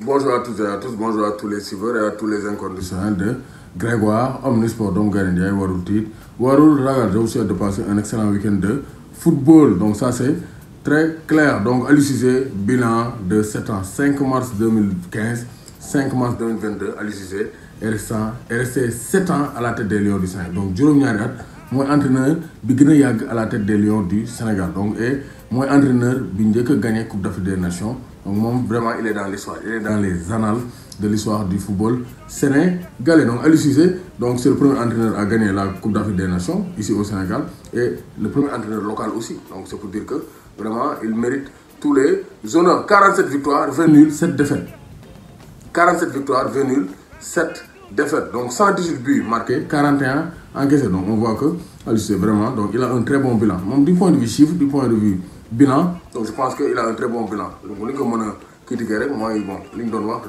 Bonjour à toutes et à tous, bonjour à tous les suiveurs et à tous les inconditionnels de Grégoire, Omnisport, donc Garindiaï, Warul Tit. Warul Ragal, j'ai aussi de passer un excellent week-end de football. Donc ça c'est très clair. Donc Aliou Cissé, bilan de 7 ans, 5 mars 2015, 5 mars 2022, Aliou Cissé est resté 7 ans à la tête des Lions du Sénégal. Donc Jérôme Niagat, moi entraîneur bi à la tête des Lions du Sénégal. Donc et moi entraîneur bi qui a gagné Coupe d'Afrique des Nations. Donc vraiment il est dans l'histoire, il est dans les annales de l'histoire du football sénégalais. Donc Aliou Cissé, donc c'est le premier entraîneur à gagner la Coupe d'Afrique des Nations ici au Sénégal et le premier entraîneur local aussi. Donc c'est pour dire que vraiment il mérite tous les honneurs. 47 victoires, 20 nuls, 7 défaites. 47 victoires, 20 nuls, 7 défaites. Donc 118 buts marqués, 41 encaissés. Donc on voit que Aliou Cissé vraiment, donc il a un très bon bilan. Donc du point de vue chiffre, du point de vue bilan, donc je pense qu'il a un très bon bilan. Donc on dit que mon critiquer moi bon,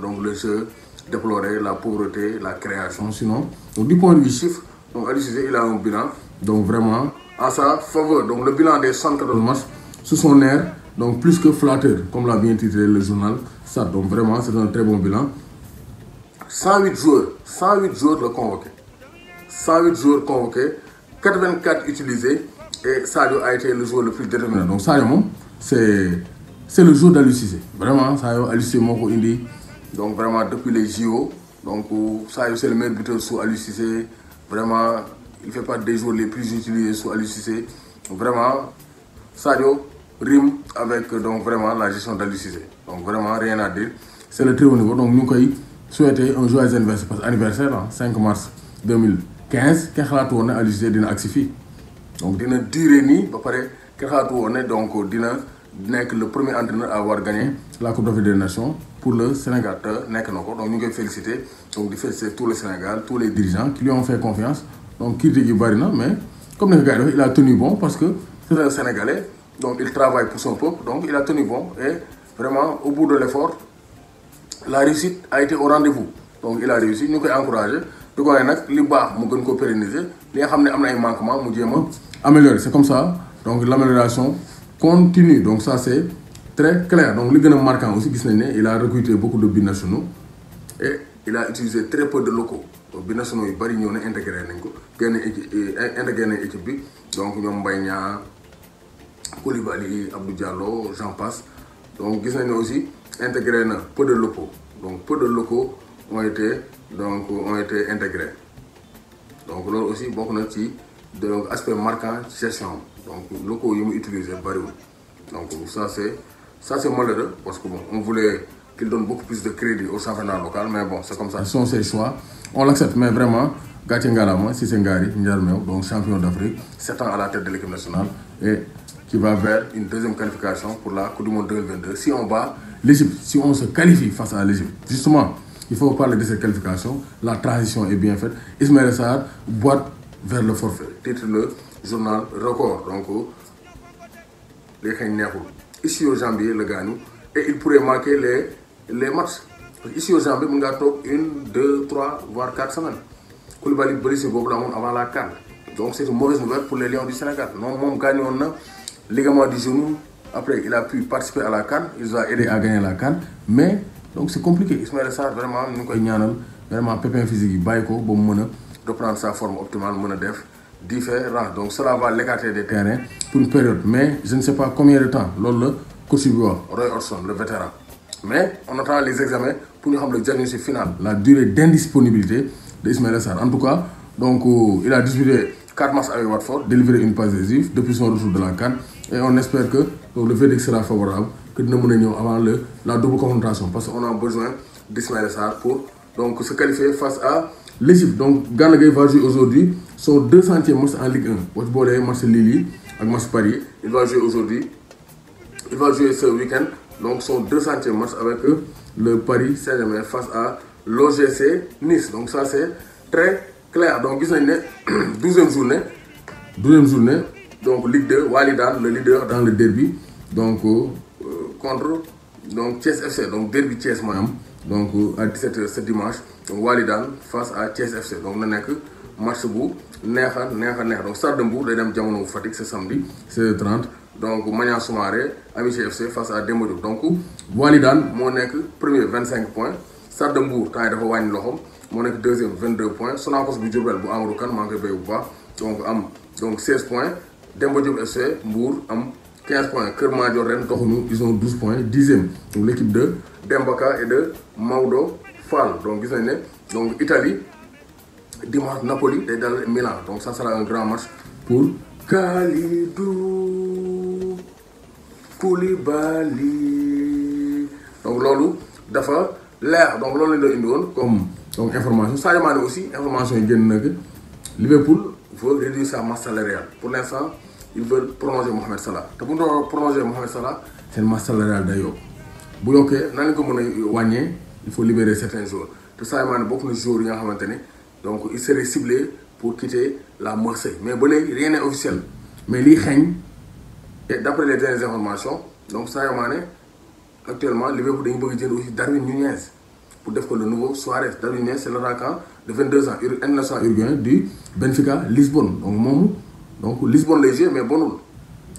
donc le jeu déplorer la pauvreté, la création. Sinon, donc du point de vue chiffre, donc Aliou Cissé il a un bilan donc vraiment à sa faveur. Donc le bilan des 114 matchs sous son air, donc plus que flatteur, comme l'a bien titré le journal. Ça, donc vraiment c'est un très bon bilan. 108 joueurs le convoqués. 108 joueurs convoqués, 84 utilisés et Sadio a été le joueur le plus déterminant. Donc Sadio c'est le joueur d'Aliou Cissé. Vraiment, Sadio Aliou Cissé moko indi. Donc vraiment depuis les JO, donc Sadio c'est le meilleur buteur sous Aliou Cissé. Vraiment, il fait partie des joueurs les plus utilisés sous Aliou Cissé. Vraiment, Sadio rime avec donc vraiment la gestion d'Aliou Cissé. Donc vraiment rien à dire. C'est le très haut niveau. Donc nous avons souhaité un joyeux anniversaire parce que anniversaire 5 mars 2015 kenn xalaatu woon ne Aliou Cissé dina agsi fii donc dina durer nii ba pare kenn xalaatu woon ne donc dina nekk le premier entraîneur à avoir gagné la Coupe d'Afrique des Nations pour le Sénégal te nekk na ko donc ñu ngi koy féliciter donc di féliciter tout le Sénégal tous les dirigeants qui lui ont fait confiance donc critique yi bari na mais comme ni ko gars yi il a tenu bon parce que c'est un Sénégalais donc il travaille pour son peuple donc il a tenu bon et vraiment au bout de l'effort la réussite a été au rendez-vous. Donc il a réussi, nous avons encouragé. Donc on a dit que nous pérenniser. Nous avons un manquement, nous améliorer. C'est comme ça. Donc l'amélioration continue. Donc ça c'est très clair. Donc le plus marquant aussi, il a recruté beaucoup de binationaux et il a utilisé très peu de locaux. Donc binationaux, ils ont intégré l'équipe. Donc nous avons Mbaye, Koulibaly, Abdou Diallo, j'en passe. Donc nous avons aussi intégré peu de locaux. Donc peu de locaux ont été intégrés. Donc là aussi beaucoup de aspect marquant gestion. Donc locaux ils ont utilisé donc ça c'est malheureux parce que bon, on voulait qu'il donne beaucoup plus de crédit au championnat local mais bon c'est comme ça. Ce sont ses choix. On l'accepte mais vraiment Gatien Ngalama, Cissé Ngari, Ndiarmeo, donc champion d'Afrique, 7 ans à la tête de l'équipe nationale et qui va vers une deuxième qualification pour la Coupe du Monde 2022. Si on bat l'Égypte, si on se qualifie face à l'Égypte, justement, il faut parler de cette qualification. La transition est bien faite. Ismaël Sarr boite vers le forfait. Titre le journal Record. Donc, les Kényahou. Ici au janvier, le gagne. Et il pourrait marquer les matchs. Ici au janvier, on a 1, 2, 3, voire 4 semaines. Koulibaly blessé avant la CAN. Donc, c'est une mauvaise nouvelle pour les Lions du Sénégal. Non, mon gagnant, ligament du genou. Après, il a pu participer à la CAN. Il nous a aidé à gagner la CAN. Mais, donc c'est compliqué. Ismaël Sarr, vraiment, nous avons vraiment pépin physique. Baïko, pour reprendre sa forme optimale, différent. Donc cela va l'écarter des terrains pour une période. Mais je ne sais pas combien de temps. Le coach Roy Hodgson, le vétéran. Mais on attend les examens pour nous avoir le diagnostic final. La durée d'indisponibilité d'Ismaël Sarr. En tout cas, donc, il a disputé 4 matchs avec Watford, délivré une passe décisive depuis son retour de la CAN. Et on espère que donc, le verdict sera favorable, que nous avons avant la double confrontation. Parce qu'on a besoin d'Ismaël Sarr pour donc, se qualifier face à l'Égypte. Donc Gana Gueye va jouer aujourd'hui son 200e match en Ligue 1. Watch Bolé, match Lille avec match Paris. Il va jouer aujourd'hui. Il va jouer ce week-end. Donc son 200e match avec le Paris Saint-Germain face à l'OGC Nice. Donc ça c'est très clair. Donc vous avez 12e journée. 12e journée. Donc Ligue 2, Walidan, le leader dans le derby. Donc contre donc Thiès FC. Donc derby Thiès moi. donc à 17h ce dimanche donc Walidane face à Thiès FC donc na nekk match bu neex a neex donc Stade de Mbour day dem jamono Fatick c'est samedi 16h30 donc Maniang Soumaré Amitié FC face à Demba Diop donc Walidane moo nekk premier 25 points Stade de Mbour temps yi dafa wàññi loxoom moo nekk deuxième 22 points Sonacos bu Diourbel bu Amadou Kane maa ngi koy béy bu baax donc 16 points Demba Diop FC Mbour am 15 points Kër Madior ren doxuñu ils ont 12 points dixième donc l'équipe de Dembaka et de Maodo Fall donc gis nañ ne donc Italie dimanche Napoli day dal Milan donc ça sera un grand match pour Kalidou Koulibaly donc loolu dafa leer donc loolu lañ doon indi woon comme donc information Sadio Mané aussi information yi génn na que Liverpool veut réduire sa masse salariale pour l'instant ils veulent prolonger Mohamed Salah te bu ñu doon prolonger Mohamed Salah seen masse salariale day yokk bu yokkee nan lañ ko mën a wàññee il faut libérer certains joueurs te Sadio Mané bokk na joueurs yi nga xamante ne donc il serait ciblé pour quitter la Marseille mais ba léegi rien n'est officiel mais lii xeeñ et d'après les dernières informations donc Sadio Mané actuellement Liverpool dañu bëgg jël aussi Darwin Nunez pour def ko le nouveau Suarez. Darwin Nunez c'est l'attaquant de 22 ans international uruguayen du Benfica Lisbonne donc moomu donc Lisbonne lay joué mais bonul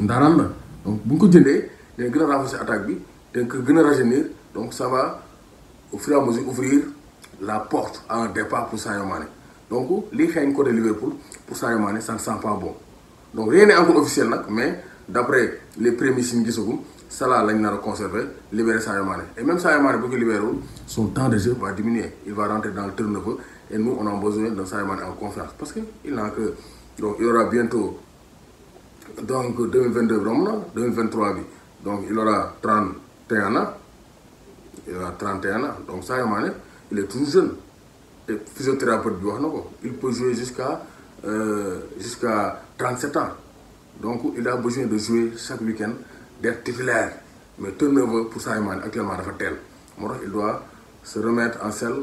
ndaraan la donc bu ñu ko jëndee dañ gën a renforcer attaque bi dañ ko gën a rajeunir donc ça va au fur et à mesure ouvrir la porte à un départ pour Sadio Mané donc lii xeeñ côté Liverpool pour Sadio Mané ça ne sent pas bon donc rien n'est encore officiel nag mais d'après les prémices yi ñu gisagum Salah lañ nar a conserver libérer Sadio Mané et même Sadio Mané bu ko libéré son temps de jeu va diminuer il va rentrer dans le turnover et nous on a besoin de Sadio Mané en confiance parce que il n'a que donc il aura bientôt donc 2022 romb na 2023 bi donc il aura 31 ans donc Sadio Mané il est toujours jeune et physiothérapeute bi wax na ko il peut jouer jusqu'à 37 ans donc il a besoin de jouer chaque week-end d'être titulaire mais turnover pour Sadio Mané actuellement dafa teel moo tax il doit se remettre en selle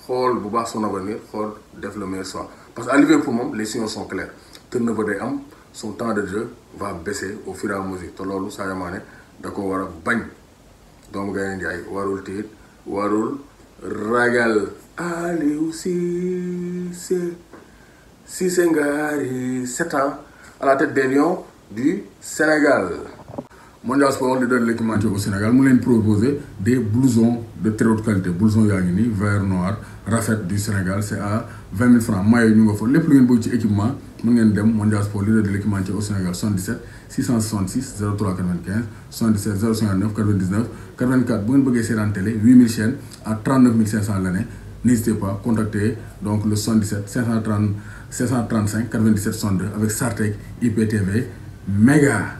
xool bu baax son avenir xool def le meilleur choix parce que à Liverpool moom les signaux sont clairs turnover day am son temps de jeu va baisser au fur et à mesure te loolu Sadio Mané da ko war a bañ doomu Gaynde Njaay warul tiit warul ragal Aliou Cissé Ngari 7 ans à la tête des Lions du Sénégal. Mondial Sport leader de l'équipementier au Sénégal mu leen proposer des blousons de très haute qualité blouson yaa ngi nii vert noir rafet du Sénégal c'est à 20 000 francs maillot ñu nga fa lépp lu ngeen bëgg ci équipement mën ngeen dem Mondial Sport leader de l'équipementier au Sénégal 77 666 03 95 77 059 99 84 bu ngeen bëggee seetaan télé 8000 chaînes à 39 500 l'année n'hésitez pas contacter donc le 77 535 97 62 avec Sartec IPTV méga.